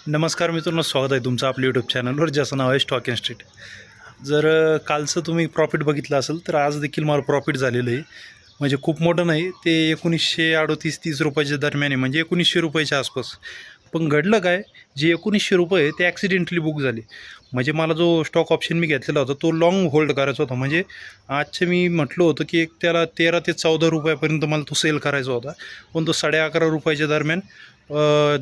नमस्कार मित्रांनो, स्वागत आहे तुमचं आपल्या यूट्यूब चॅनलवर, ज्याचं नाव आहे स्टॉक इन स्ट्रीट. जर कालचं तुम्ही प्रॉफिट बघितलं असेल तर आज देखील मला प्रॉफिट झालेलं आहे. म्हणजे खूप मोठं नाही, ते 1938-30 रुपयाच्या दरम्यान आहे, म्हणजे 1900 रुपयाच्या आसपास. पण घडलं काय, जे 1900 रुपये ते ॲक्सिडेंटली बुक झाले. म्हणजे मला जो स्टॉक ऑप्शन मी घेतलेला होता तो लाँग होल्ड करायचा होता. म्हणजे आजचे मी म्हटलं होतं की एक त्याला 13 ते 14 रुपयापर्यंत मला तो सेल करायचा होता, पण तो 11.5 रुपयाच्या दरम्यान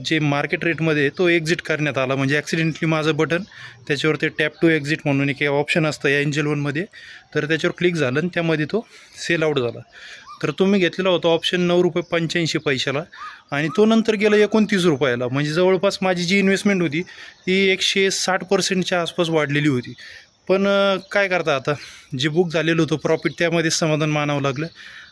जे मार्केट रेटमध्ये तो एक्झिट करण्यात आला. म्हणजे ॲक्सिडेंटली माझं बटन त्याच्यावर ते टॅप टू एक्झिट म्हणून एक ऑप्शन असतं या एंजल वनमध्ये, तर त्याच्यावर क्लिक झालं आणि त्यामध्ये तो सेल आउट झाला. तर तो मी घेतलेला होता ऑप्शन 9.85 रुपये आणि तो नंतर गेला 29 रुपयाला. म्हणजे जवळपास माझी जी इन्व्हेस्टमेंट होती ती 160%च्या आसपास वाढलेली होती. पण काय करता आता, जे बुक झालेलं होतं प्रॉफिट त्यामध्ये समाधान मानावं लागलं.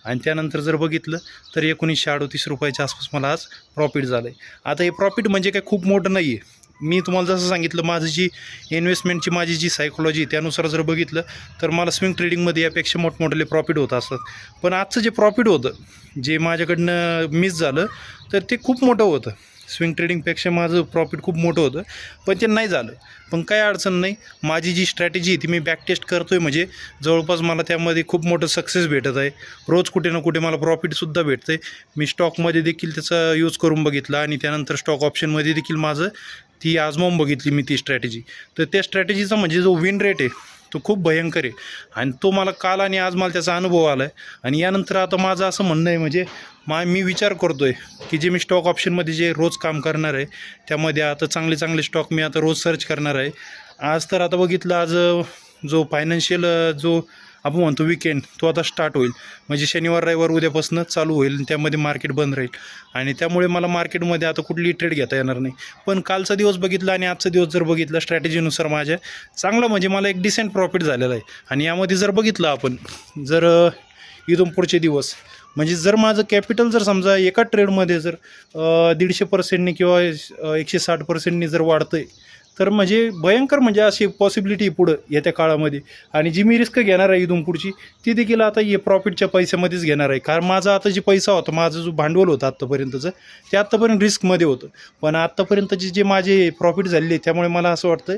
आणि त्यानंतर जर बघितलं तर 1938 रुपयाच्या आसपास मला आज प्रॉफिट झालं आहे. आता हे प्रॉफिट म्हणजे काय खूप मोठं नाही आहे. मी तुम्हाला जसं सांगितलं, माझं जी इन्व्हेस्टमेंटची माझी जी सायकोलॉजी त्यानुसार जर बघितलं तर मला स्विंग ट्रेडिंगमध्ये यापेक्षा मोठमोठे प्रॉफिट होत असतात. पण आजचं जे प्रॉफिट होतं जे माझ्याकडनं मिस झालं तर ते खूप मोठं होतं. स्विंग ट्रेडिंगपेक्षा माझं प्रॉफिट खूप मोठं होतं, पण ते नाही झालं. पण काही अडचण नाही. माझी जी स्ट्रॅटेजी आहे ती मी बॅक टेस्ट करतो आहे, म्हणजे जवळपास मला त्यामध्ये खूप मोठं सक्सेस भेटत आहे. रोज कुठे ना कुठे मला प्रॉफिटसुद्धा भेटतं आहे. मी स्टॉकमध्ये देखील त्याचा यूज करून बघितला आणि त्यानंतर स्टॉक ऑप्शनमध्ये देखील माझं ती आजमावून बघितली मी ती स्ट्रॅटेजी. तर त्या स्ट्रॅटेजीचा म्हणजे जो विन रेट आहे तो खूप भयंकर आहे आणि तो मला काल आणि आज मला त्याचा अनुभव आला आहे. आणि यानंतर आता माझं असं म्हणणं आहे, म्हणजे मी विचार करतो आहे की जे मी स्टॉक ऑप्शनमध्ये जे रोज काम करणार आहे त्यामध्ये आता चांगले चांगले स्टॉक मी आता रोज सर्च करणार आहे. आज तर आता बघितलं, आज जो फायनान्शियल जो आपण म्हणतो विकेंड तो आता स्टार्ट होईल. म्हणजे शनिवार रविवार उद्यापासून चालू होईल, त्यामध्ये मार्केट बंद राहील आणि त्यामुळे मला मार्केटमध्ये आता कुठलीही ट्रेड घेता येणार नाही. पण कालचा दिवस बघितला आणि आजचा दिवस जर बघितला स्ट्रॅटेजीनुसार माझ्या चांगला, म्हणजे मला एक डिसेंट प्रॉफिट झालेला आहे. आणि यामध्ये जर बघितलं आपण, जर इथून पुढचे दिवस म्हणजे जर माझं कॅपिटल जर समजा एका ट्रेडमध्ये जर 150%नी किंवा 160%नी जर वाढतं आहे तर म्हणजे भयंकर, म्हणजे अशी पॉसिबिलिटी पुढं येत्या काळामध्ये. आणि जी मी रिस्क घेणार आहे इथून पुढची ती देखील आता हे प्रॉफिटच्या पैशामध्येच घेणार आहे. कारण माझा आता जे पैसा होता, माझं जो भांडवल होतं आत्तापर्यंतचं, ते आत्तापर्यंत रिस्कमध्ये होतं. पण आत्तापर्यंतचे जे माझे प्रॉफिट झालेले त्यामुळे मला असं वाटतं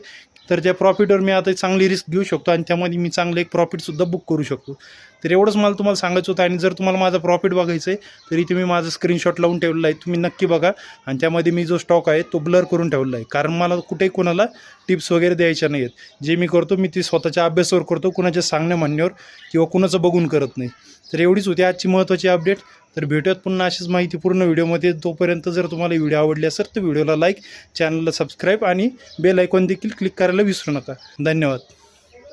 तर त्या प्रॉफिटवर मी आता चांगली रिस्क घेऊ शकतो आणि त्यामध्ये मी चांगलं एक प्रॉफिटसुद्धा बुक करू शकतो. तर एवढंच मला तुम्हाला सांगायचं होतं. आणि जर तुम्हाला माझा प्रॉफिट बघायचं आहे तरी तुम्ही माझं स्क्रीनशॉट लावून ठेवलेला आहे, तुम्ही नक्की बघा. आणि त्यामध्ये मी जो स्टॉक आहे तो ब्लर करून ठेवलेला आहे, कारण मला कुठेही कोणाला टिप्स वगैरे द्यायच्या नाही आहेत. जे मी करतो मी ती स्वतःच्या अभ्यासावर करतो, कुणाच्या सांगण्या म्हणण्यावर किंवा कुणाचं बघून करत नाही. तर एवढीच होती आजची महत्त्वाची अपडेट. तर भेटूयात पुन्हा अशीच माहितीपूर्ण व्हिडिओमध्ये. तोपर्यंत जर तुम्हाला व्हिडिओ आवडले असेल तर व्हिडिओला लाईक, चॅनलला सबस्क्राईब आणि बेल आयकॉन देखील क्लिक करायला विसरू नका. धन्यवाद.